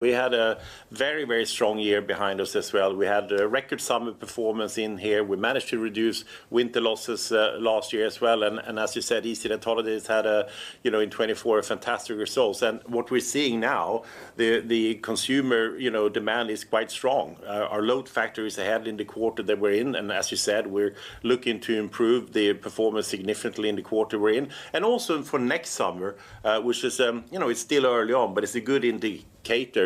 We had a very, very strong year behind us as well. We had a record summer performance in here. We managed to reduce winter losses last year as well. And as you said, EasyJet Holidays had in 24 fantastic results. And what we're seeing now, the consumer, demand is quite strong. Our load factor is ahead in the quarter that we're in. And as you said, we're looking to improve the performance significantly in the quarter we're in. And also for next summer, which is, it's still early on, but it's a good indicator.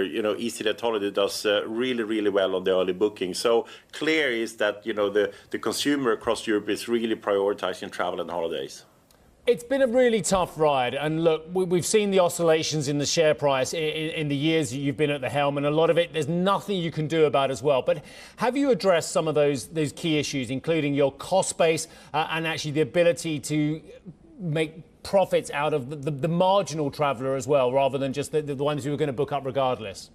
EasyJet Holiday does really, really well on the early booking. So clear is that, the consumer across Europe is really prioritizing travel and holidays. It's been a really tough ride. And look, we've seen the oscillations in the share price in the years that you've been at the helm. And a lot of it, there's nothing you can do about as well. But have you addressed some of those key issues, including your cost base and actually the ability to make profits out of the marginal traveller as well, rather than just the ones who are going to book up regardless?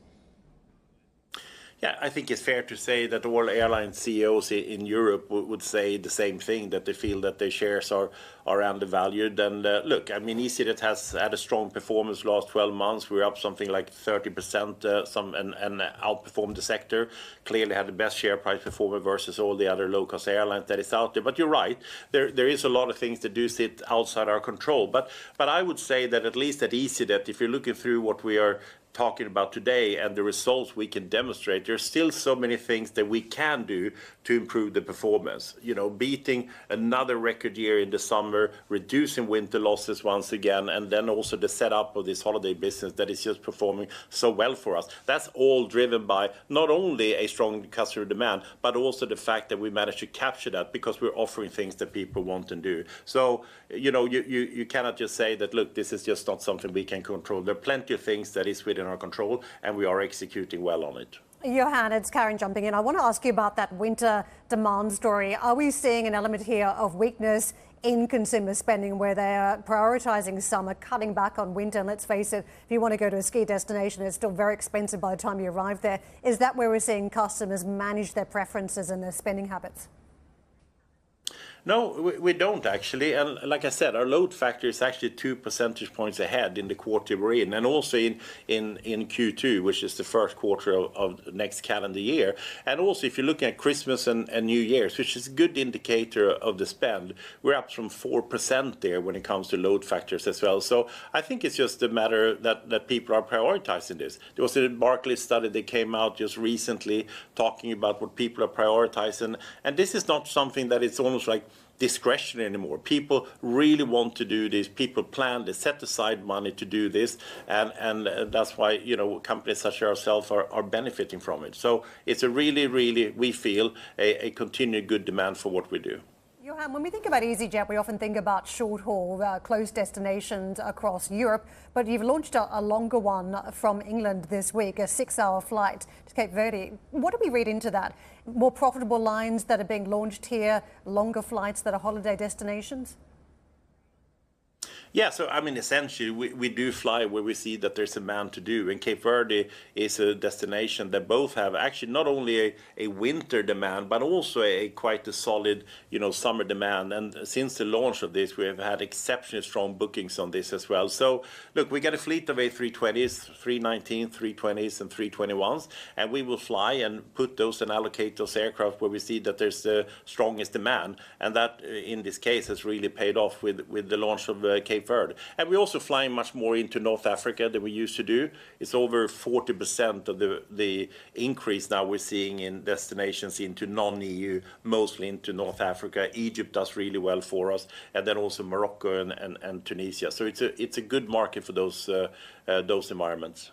Yeah, I think it's fair to say that all airline CEOs in Europe would say the same thing, that they feel that their shares are undervalued. And look, I mean, EasyJet has had a strong performance last 12 months. We're up something like 30% and outperformed the sector. Clearly had the best share price performer versus all the other low-cost airlines that is out there. But you're right, there is a lot of things that do sit outside our control. But I would say that at least at EasyJet, if you're looking through what we are talking about today and the results we can demonstrate, there's still so many things that we can do to improve the performance. Beating another record year in the summer, reducing winter losses once again, and then also the setup of this holiday business that is just performing so well for us. That's all driven by not only a strong customer demand, but also the fact that we managed to capture that because we're offering things that people want and do. So, you cannot just say that, look, this is just not something we can control. There are plenty of things that is within our control, and we are executing well on it. Johan, it's Karen jumping in. I want to ask you about that winter demand story. Are we seeing an element here of weakness in consumer spending where they are prioritizing summer, cutting back on winter? And let's face it, if you want to go to a ski destination, it's still very expensive by the time you arrive there. Is that where we're seeing customers manage their preferences and their spending habits? No, we don't actually. And like I said, our load factor is actually 2 percentage points ahead in the quarter we're in, and also in Q2, which is the first quarter of next calendar year. And also, if you're looking at Christmas and New Year's, which is a good indicator of the spend, we're up from 4% there when it comes to load factors as well. So I think it's just a matter that people are prioritizing this. There was a Barclays study that came out just recently talking about what people are prioritizing. And this is not something that it's almost like discretion anymore. People really want to do this. People plan, they set aside money to do this, and that's why companies such as ourselves are benefiting from it. So it's a really, really, we feel, a continued good demand for what we do. Johan, when we think about EasyJet, we often think about short-haul, close destinations across Europe, but you've launched a longer one from England this week, a 6-hour flight to Cape Verde. What do we read into that? More profitable lines that are being launched here, longer flights that are holiday destinations? Yeah, so I mean, essentially, we do fly where we see that there's a demand to do. And Cape Verde is a destination that both have actually not only a winter demand, but also quite a solid, summer demand. And since the launch of this, we have had exceptionally strong bookings on this as well. So, look, we got a fleet of A320s, 319, 320s, and 321s. And we will fly and put those and allocate those aircraft where we see that there's the strongest demand. And that, in this case, has really paid off with the launch of Cape Verde. And we're also flying much more into North Africa than we used to do. It's over 40% of the increase now we're seeing in destinations into non-EU, mostly into North Africa. Egypt does really well for us, and then also Morocco and Tunisia. So it's a good market for those environments.